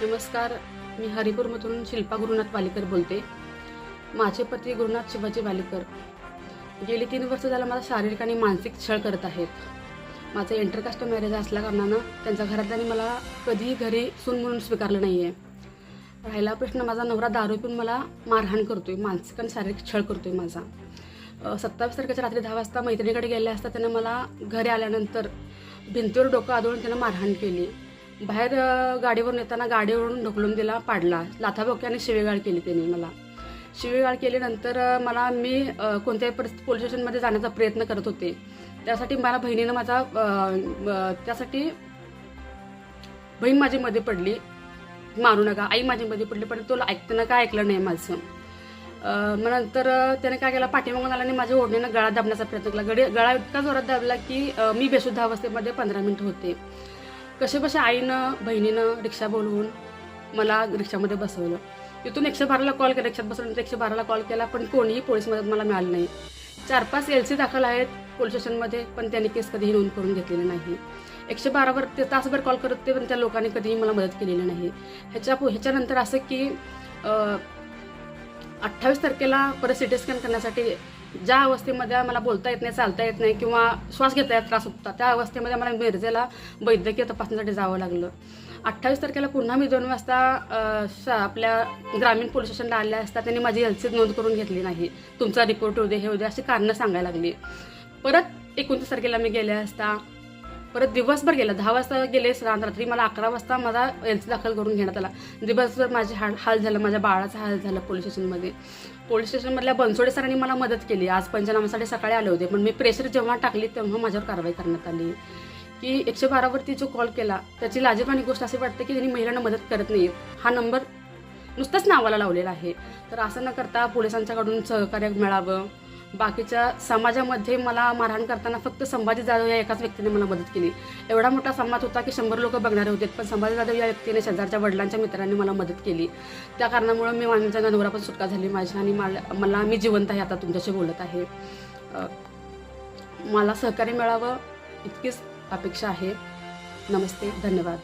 नमस्कार, मी हरिपूरमधून शिल्पा गुरुनाथ वालीकर बोलते। माझे पती गुरुनाथ शिवाजी वालीकर गेली 3 वर्ष झालं मला शारीरिक आणि मानसिक छळ करत आहेत। माझं इंटरकास्ट मॅरेज असल्या कारणानं त्यांच्या घरातल्यांनी मला कधीही घरी सून म्हणून स्वीकारलं नाही आहे। राहिला प्रश्न, माझा नवरा दारू पिऊन मला मारहाण करतोय, मानसिक आणि शारीरिक छळ करतोय माझा। 27 तारखेच्या रात्री 10 वाजता मैत्रिणीकडे गेले असता त्यानं मला घरी आल्यानंतर भिंतीवर डोकं आदळून त्यानं मारहाण केली। बाहेर गाडीवरून येताना गाडीवरून ढकलून दिला, पाडला, लाथाबोक्याने शिवीगाळ केली त्यांनी मला। शिवीगाळ केल्यानंतर मी कोणत्याही परिस्थितीत पोलीस स्टेशनमध्ये जाण्याचा प्रयत्न करत होते। त्यासाठी मला बहिणीनं बहीण माझी मध्ये पडली, मारू नका, आई माझी मध्ये पडली, पण तो ऐकताना काय ऐकलं नाही माझं। मग नंतर त्याने काय केलं, पाठीमागून आला आणि माझ्या ओढणीनं गळा दाबण्याचा प्रयत्न केला। गळा इतका जोरात दाबला की मी बेशुद्ध अवस्थेमध्ये 15 मिनिटं होते। कसे आईनं बहिणीनं रिक्षा बोलवून मला रिक्षामध्ये बसवलं। तिथून 112ला कॉल केला, रिक्षात बसवून 112ला कॉल केला, पण कोणीही पोलीस मदत मला मिळाली नाही। 4-5 LC दाखल आहेत पोलीस स्टेशनमध्ये, पण त्यांनी केस कधीही नोंद करून घेतलेली नाही। 112वर ते तासभर कॉल करत होते, पण त्या लोकांनी कधीही मला मदत केलेली नाही। ह्याच्यानंतर असं की 28 तारखेला परत CT स्कॅन करण्यासाठी ज्या अवस्थेमध्ये मला बोलता येत नाही, चालता येत नाही किंवा श्वास घेता येत त्रास होता, त्या अवस्थेमध्ये मला मिरजेला वैद्यकीय तपासणीसाठी जावं लागलं। 28 तारखेला पुन्हा मी 2 वाजता आपल्या ग्रामीण पोलीस स्टेशनला आल्या असता त्यांनी माझी LC नोंद करून घेतली नाही, तुमचा रिपोर्ट होऊ दे, हे होऊ दे, अशी कारणं सांगायला लागली। परत 29 तारखेला मी गेले असता परत दिवसभर गेला, 10 वाजता गेले रात्री, मला 11 वाजता माझा LC दाखल करून घेण्यात आला। दिवसभर माझे हाल झालं, माझ्या बाळाचा हाल झाला पोलीस स्टेशनमध्ये। पोलीस स्टेशनमधल्या बनसोडे सरांनी मला मदत केली। आज पंचनाम्यासाठी सकाळी आले होते, पण मी प्रेशर जेव्हा टाकली तेव्हा माझ्यावर कारवाई करण्यात आली की 112वरती जो कॉल केला त्याची लाजिरवाणी गोष्ट अशी वाटते की त्यांनी महिलांना मदत करत नाही, हा नंबर नुसताच नावाला लावलेला आहे। तर असं न करता पोलिसांच्याकडून सहकार्य मिळावं। बाकीच्या समाजामध्ये मला मारहाण करताना फक्त संभाजी जाधव या एकाच व्यक्तीने मला मदत केली। एवढा मोठा समाज होता की 100 लोक बघणारे होते, पण संभाजी जाधव या व्यक्तीने, शेजारच्या वडिलांच्या मित्रांनी मला मदत केली। त्या कारणामुळे मी माझ्या नवऱ्यापासून सुटका झाली माझी, आणि मी जिवंत आहे, आता तुमच्याशी बोलत आहे। मला सहकार्य मिळावं इतकीच अपेक्षा आहे। नमस्ते, धन्यवाद।